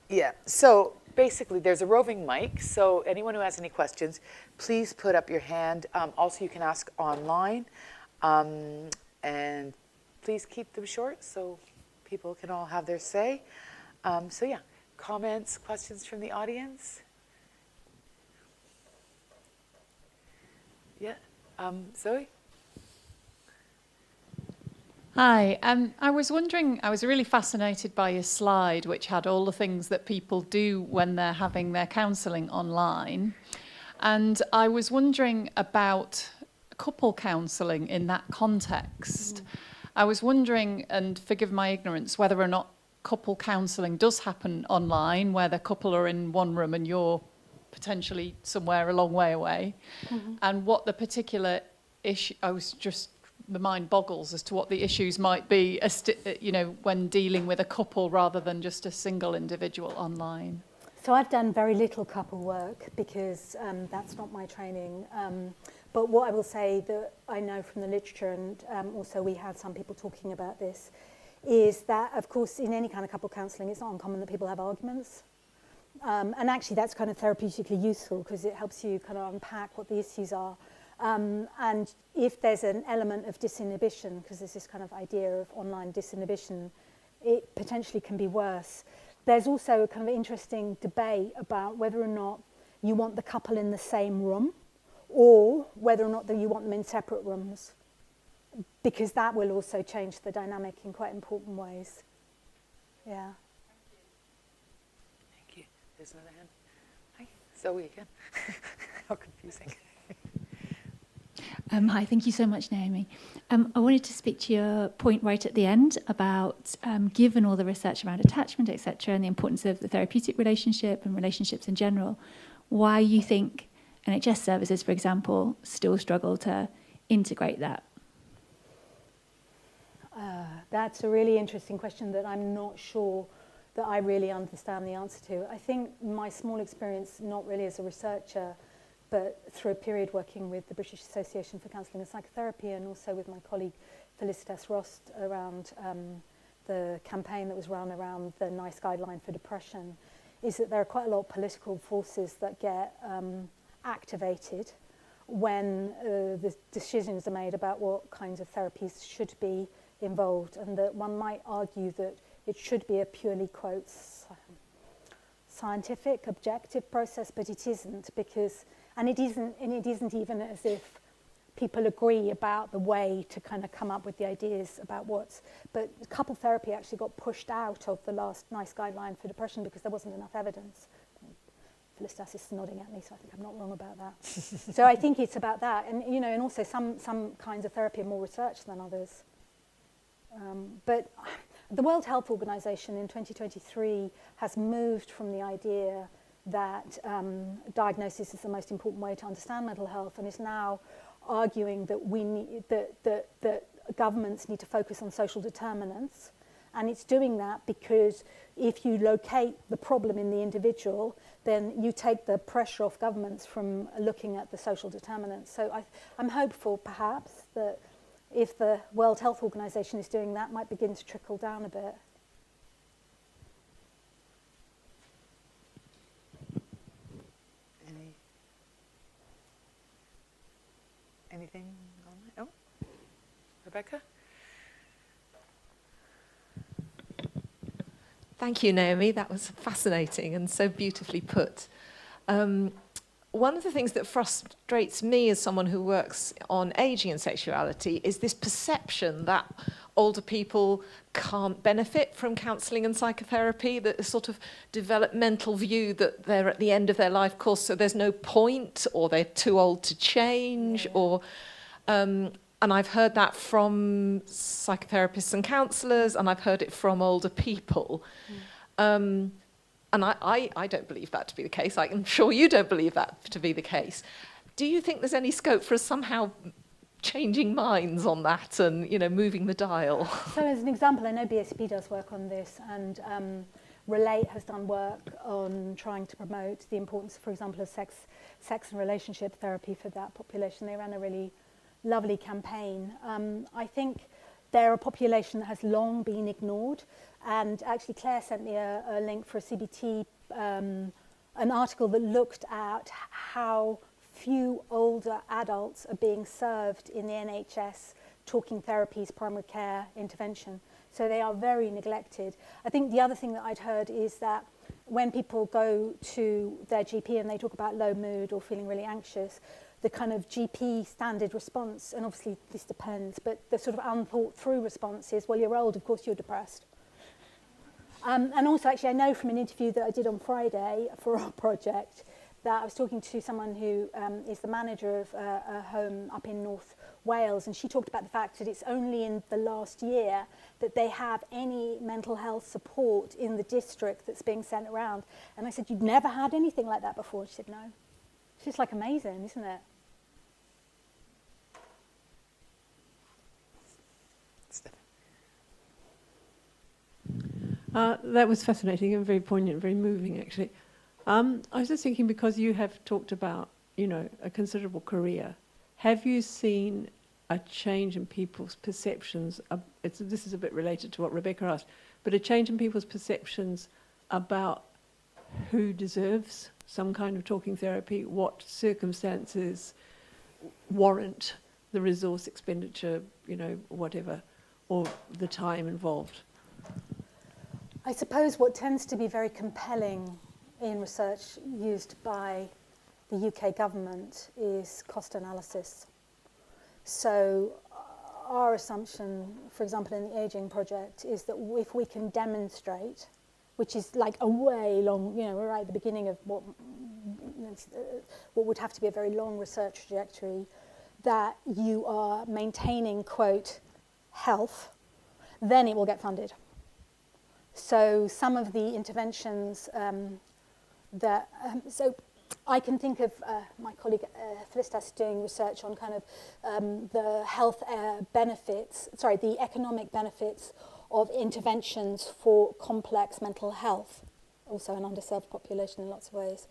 yeah. So basically, there's a roving mic. So anyone who has any questions, please put up your hand. Also, you can ask online. And please keep them short so people can all have their say. So yeah, comments, questions from the audience? Yeah, Zoe? Hi, I was wondering, I was really fascinated by your slide, which had all the things that people do when they're having their counselling online. And I was wondering about couple counselling in that context. I was wondering, and forgive my ignorance, whether or not couple counselling does happen online, where the couple are in one room and you're potentially somewhere a long way away, and what the particular issue, the mind boggles as to what the issues might be, when dealing with a couple rather than just a single individual online. So I've done very little couple work because that's not my training. But what I will say that I know from the literature, and also we had some people talking about this, is that, of course, in any kind of couple counselling, it's not uncommon that people have arguments. And actually, that's kind of therapeutically useful because it helps you kind of unpack what the issues are. And if there's an element of disinhibition, because there's this kind of idea of online disinhibition, it potentially can be worse. There's also a kind of interesting debate about whether or not you want the couple in the same room or whether or not you want them in separate rooms, because that will also change the dynamic in quite important ways. Yeah. Thank you. There's another hand. Hi, Zoe again. How confusing. Hi, thank you so much, Naomi. I wanted to speak to your point right at the end about, given all the research around attachment, etc., and the importance of the therapeutic relationship and relationships in general, why you think NHS services, for example, still struggle to integrate that. That's a really interesting question that I'm not sure that I really understand the answer to. I think my small experience, not really as a researcher, but through a period working with the British Association for Counselling and Psychotherapy and also with my colleague Felicitas Rost around the campaign that was run around the NICE guideline for depression, is that there are quite a lot of political forces that get activated when the decisions are made about what kinds of therapies should be involved, and that one might argue that it should be a purely, quotes, scientific, objective process, but it isn't, because it isn't even as if people agree about the way to kind of come up with the ideas about but couple therapy actually got pushed out of the last NICE guideline for depression because there wasn't enough evidence. Felicitas is nodding at me, so I think I'm not wrong about that. So I think it's about that, and and also some kinds of therapy are more researched than others. But the World Health Organization in 2023 has moved from the idea that diagnosis is the most important way to understand mental health, and is now arguing that that governments need to focus on social determinants. And it's doing that because if you locate the problem in the individual, then you take the pressure off governments from looking at the social determinants. So I'm hopeful, perhaps, that if the World Health Organization is doing that, might begin to trickle down a bit. Anything on that? Oh, Rebecca? Thank you, Naomi. That was fascinating and so beautifully put. One of the things that frustrates me as someone who works on ageing and sexuality is this perception that older people can't benefit from counselling and psychotherapy, that a sort of developmental view that they're at the end of their life course, so there's no point, or they're too old to change, or... and I've heard that from psychotherapists and counsellors, and I've heard it from older people. And I don't believe that to be the case. I'm sure you don't believe that to be the case. Do you think there's any scope for us somehow changing minds on that and, you know, moving the dial? So as an example, I know BSP does work on this, and Relate has done work on trying to promote the importance, for example, of sex and relationship therapy for that population. They ran a really lovely campaign. I think they're a population that has long been ignored, and actually Claire sent me a link for a CBT, an article that looked at how few older adults are being served in the NHS talking therapies, primary care, intervention. So they are very neglected. I think the other thing that I'd heard is that when people go to their GP and they talk about low mood or feeling really anxious, the kind of GP standard response, and obviously this depends, but the sort of unthought through response is, well, you're old, of course you're depressed. And also, actually, I know from an interview that I did on Friday for our project that I was talking to someone who is the manager of a home up in North Wales, and she talked about the fact that it's only in the last year that they have any mental health support in the district that's being sent around. And I said, you've never had anything like that before? She said, no. It's just like amazing, isn't it? That was fascinating and very poignant, very moving, actually. I was just thinking, because you have talked about, you know, a considerable career, have you seen a change in people's perceptions? This is a bit related to what Rebecca asked, but a change in people's perceptions about who deserves some kind of talking therapy, what circumstances warrant the resource expenditure, you know, whatever, or the time involved. I suppose what tends to be very compelling in research used by the UK government is cost analysis. So our assumption, for example, in the Ageing Project, is that if we can demonstrate, which is like a way long, you know, we're right at the beginning of what would have to be a very long research trajectory, that you are maintaining, quote, health, then it will get funded. So some of the interventions so I can think of my colleague Felicitas doing research on kind of the health benefits, the economic benefits of interventions for complex mental health, also an underserved population in lots of ways.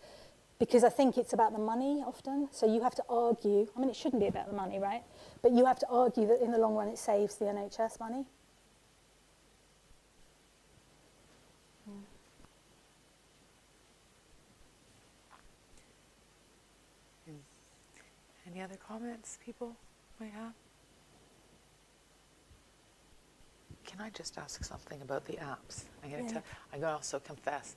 Because I think it's about the money often, so you have to argue, I mean, it shouldn't be about the money, right? But you have to argue that in the long run it saves the NHS money. Any other comments people might have? Can I just ask something about the apps? I'm going to also confess.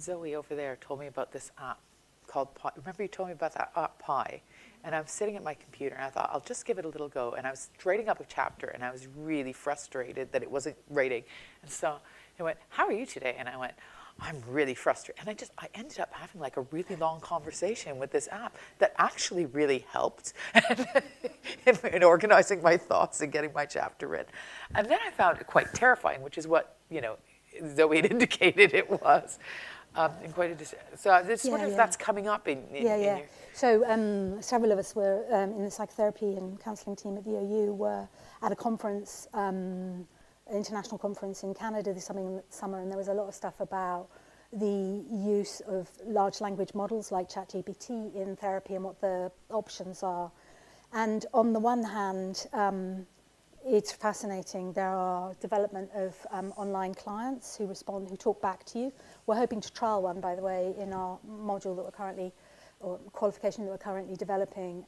Zoe over there told me about this app called Pi. Remember you told me about that app Pi? And I was sitting at my computer and I thought, I'll just give it a little go. And I was writing up a chapter and I was really frustrated that it wasn't writing. And so he went, how are you today? And I went, I'm really frustrated. And I ended up having like a really long conversation with this app that actually really helped in organizing my thoughts and getting my chapter written. And then I found it quite terrifying, which is what, you know, Zoe had indicated it was. And so I just wonder if that's coming up in your... So several of us were in the psychotherapy and counselling team at the OU were at a conference, international conference in Canada this summer, and there was a lot of stuff about the use of large language models like ChatGPT in therapy and what the options are. And on the one hand, it's fascinating. There are development of online clients who respond, who talk back to you. We're hoping to trial one, by the way, in our module that we're currently, or qualification that we're currently developing.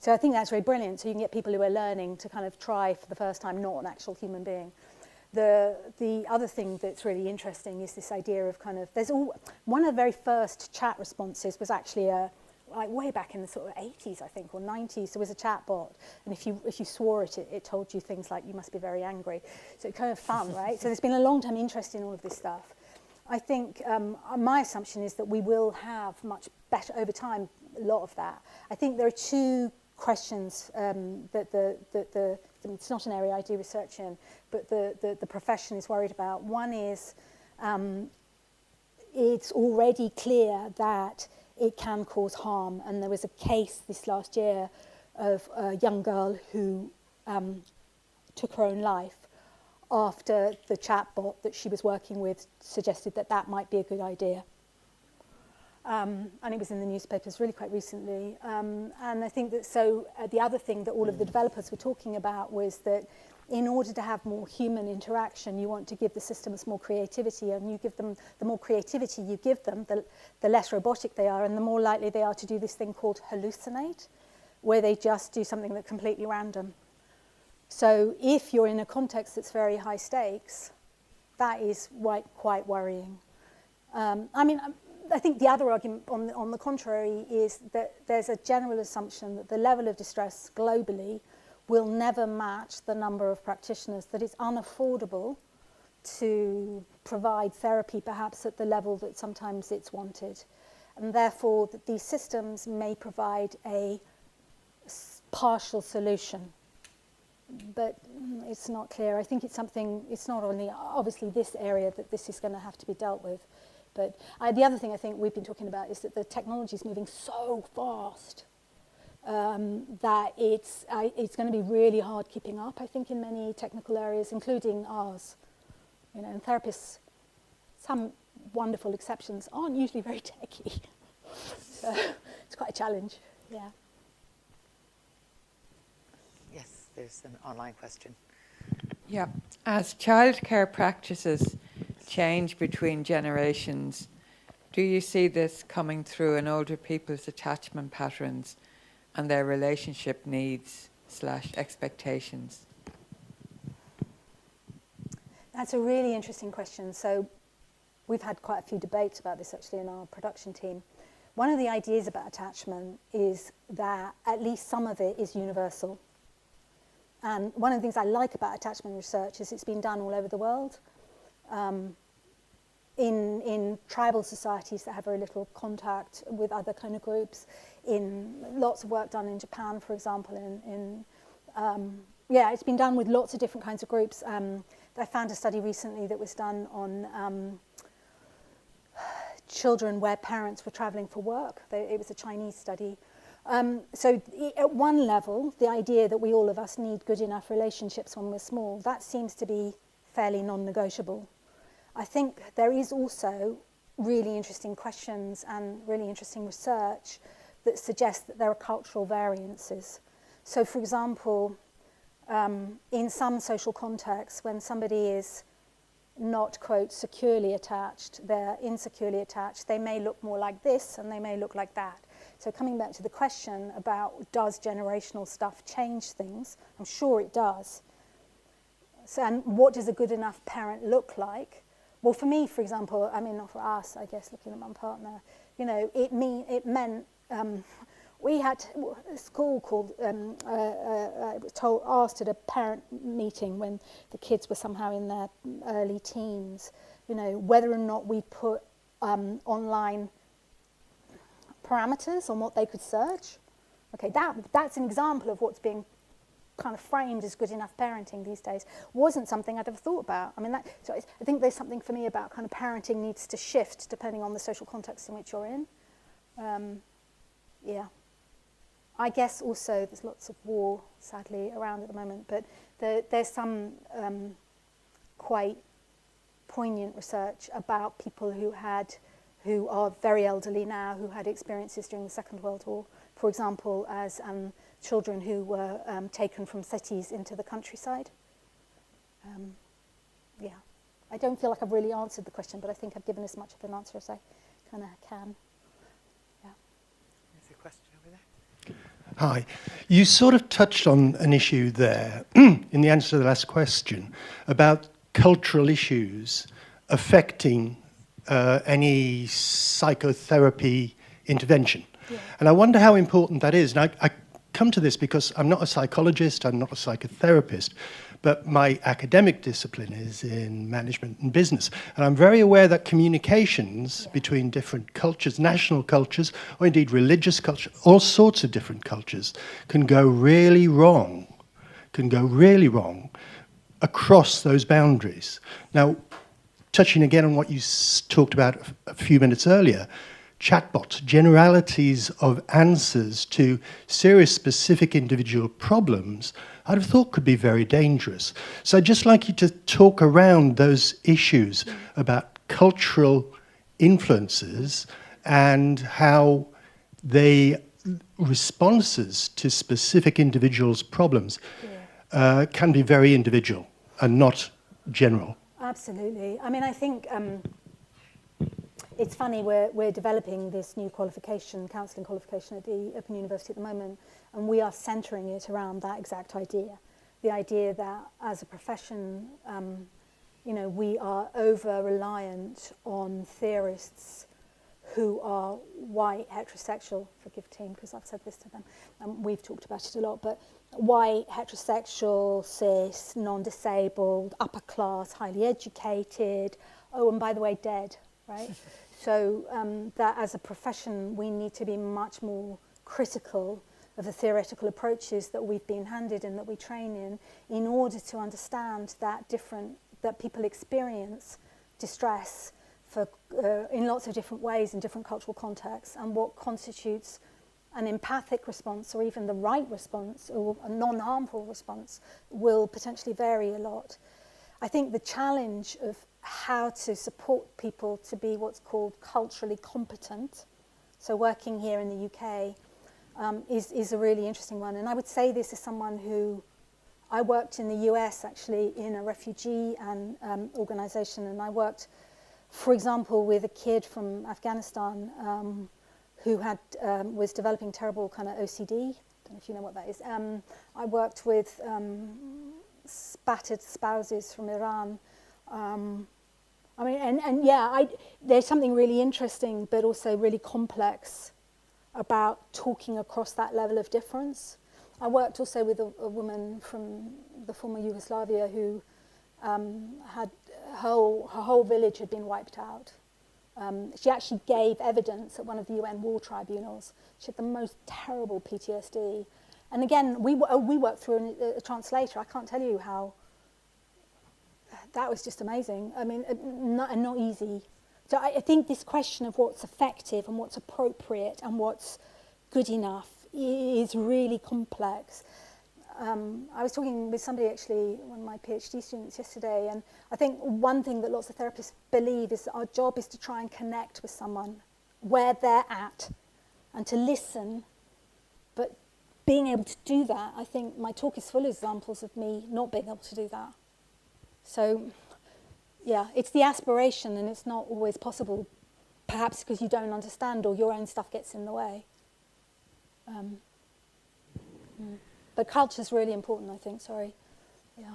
So I think that's very brilliant. So you can get people who are learning to kind of try for the first time, not an actual human being. The other thing that's really interesting is this idea of kind of, one of the very first chat responses was actually like way back in the sort of 80s, I think, or 90s. There was a chat bot, and if you swore it told you things like, you must be very angry. So it's kind of fun, right? So there's been a long-term interest in all of this stuff. I think my assumption is that we will have much better, over time, a lot of that. I think there are two questions that it's not an area I do research in, but the profession is worried about. One is it's already clear that it can cause harm. And there was a case this last year of a young girl who took her own life after the chatbot that she was working with suggested that that might be a good idea. And it was in the newspapers really quite recently. And I think that the other thing that all of the developers were talking about was that in order to have more human interaction, you want to give the systems more creativity, and you give them, the more creativity you give them, the less robotic they are, and the more likely they are to do this thing called hallucinate, where they just do something that's completely random. So if you're in a context that's very high stakes, that is quite worrying. I think the other argument on the contrary is that there's a general assumption that the level of distress globally will never match the number of practitioners, that it's unaffordable to provide therapy perhaps at the level that sometimes it's wanted. And therefore that these systems may provide a partial solution. But it's not clear. I think it's not only obviously this area that this is going to have to be dealt with. But the other thing I think we've been talking about is that the technology is moving so fast that it's going to be really hard keeping up, I think, in many technical areas, including ours. And therapists, some wonderful exceptions, aren't usually very techy. So it's quite a challenge, yeah. Yes, there's an online question. Yeah, as childcare practices change between generations, do you see this coming through in older people's attachment patterns and their relationship needs / expectations? That's a really interesting question. So we've had quite a few debates about this actually in our production team. One of the ideas about attachment is that at least some of it is universal. And one of the things I like about attachment research is it's been done all over the world. In tribal societies that have very little contact with other kind of groups, in lots of work done in Japan, for example, it's been done with lots of different kinds of groups. I found a study recently that was done on children where parents were traveling for work. It was a Chinese study. So at one level, the idea that all of us need good enough relationships when we're small, that seems to be fairly non-negotiable. I think there is also really interesting questions and really interesting research that suggests that there are cultural variances. So for example, in some social contexts, when somebody is not, quote, securely attached, they're insecurely attached, they may look more like this and they may look like that. So coming back to the question about does generational stuff change things, I'm sure it does. So, and what does a good enough parent look like? Well, for me, for example, not for us, I guess, looking at my partner, it meant we had a school called, asked at a parent meeting when the kids were somehow in their early teens, whether or not we put online parameters on what they could search. Okay, that's an example of what's being kind of framed as good enough parenting these days. Wasn't something I'd ever thought about. I think there's something for me about kind of parenting needs to shift depending on the social context in which you're in. I guess also there's lots of war, sadly, around at the moment, but there's some quite poignant research about people who are very elderly now, who had experiences during the Second World War, for example, as children who were taken from cities into the countryside. I don't feel like I've really answered the question, but I think I've given as much of an answer as I kind of can. There's a question over there. Hi. You sort of touched on an issue there in the answer to the last question about cultural issues affecting any psychotherapy intervention. Yeah. And I wonder how important that is. And I come to this because I'm not a psychologist, I'm not a psychotherapist, but my academic discipline is in management and business. And I'm very aware that communications between different cultures, national cultures, or indeed religious culture, all sorts of different cultures, can go really wrong across those boundaries. Now, touching again on what you talked about a few minutes earlier, chatbots, generalities of answers to serious specific individual problems, I'd have thought could be very dangerous. So I'd just like you to talk around those issues about cultural influences and how they responses to specific individuals' problems can be very individual and not general. Absolutely. I mean, I think it's funny, we're developing this new qualification, counselling qualification at the Open University at the moment, and we are centering it around that exact idea. The idea that as a profession, we are over-reliant on theorists who are white, heterosexual, forgive team because I've said this to them, and we've talked about it a lot, but white, heterosexual, cis, non-disabled, upper class, highly educated, oh, and by the way, dead, right? So that as a profession, we need to be much more critical of the theoretical approaches that we've been handed and that we train in order to understand that people experience distress in lots of different ways in different cultural contexts, and what constitutes an empathic response or even the right response or a non-harmful response will potentially vary a lot. I think the challenge of how to support people to be what's called culturally competent, so working here in the UK, is a really interesting one. And I would say this as someone who, I worked in the US actually in a refugee organisation, and I worked, for example, with a kid from Afghanistan who was developing terrible kind of OCD. I don't know if you know what that is. I worked with battered spouses from Iran. There's something really interesting, but also really complex about talking across that level of difference. I worked also with a woman from the former Yugoslavia who had her whole village had been wiped out. She actually gave evidence at one of the UN war tribunals. She had the most terrible PTSD. And again, we worked through a translator. I can't tell you how, that was just amazing. I mean, not easy. So I think this question of what's effective and what's appropriate and what's good enough is really complex. I was talking with somebody, actually, one of my PhD students yesterday, and I think one thing that lots of therapists believe is that our job is to try and connect with someone where they're at and to listen. But being able to do that, I think my talk is full of examples of me not being able to do that. So, yeah, it's the aspiration, and it's not always possible, perhaps because you don't understand or your own stuff gets in the way. But culture's really important, I think. Sorry. Yeah.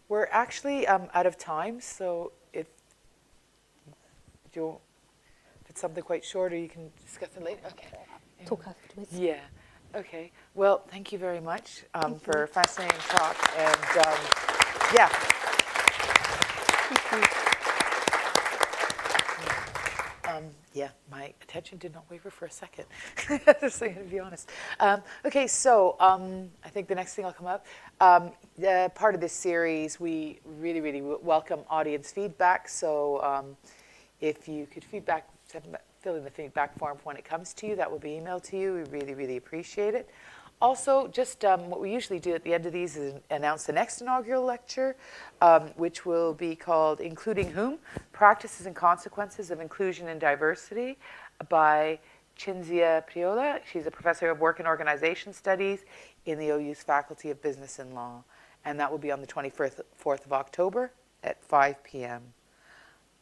We're actually out of time, so if it's something quite short, or you can discuss it later. Okay. Talk afterwards. Yeah. Okay. Well, thank you very much for a fascinating talk, and yeah. Thank you. Yeah, my attention did not waver for a second, just to be honest. Okay, so I think the next thing will come up. Part of this series, we really, really welcome audience feedback. So if you could fill in the feedback form when it comes to you, that will be emailed to you. We really, really appreciate it. Also, just what we usually do at the end of these is announce the next inaugural lecture, which will be called Including Whom? Practices and Consequences of Inclusion and Diversity by Cinzia Priola. She's a professor of work and organization studies in the OU's Faculty of Business and Law. And that will be on the 24th of October at 5 p.m.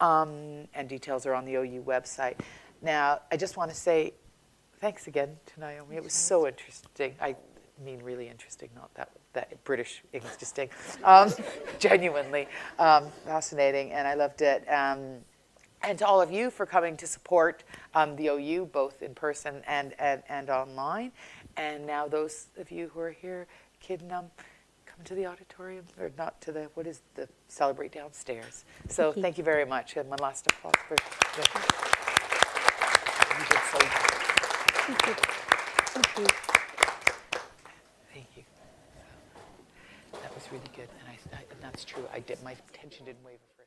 And details are on the OU website. Now, I just want to say thanks again to Naomi. It was so interesting. I mean, really interesting, not that British interesting. Genuinely fascinating, and I loved it. And to all of you for coming to support the OU, both in person and online. And now those of you who are here can come to the auditorium, or not to the, celebrate downstairs. So thank you very much. And one last applause for you did so well. Thank you. Thank you. Thank you. That was really good, and that's true. My attention didn't waver for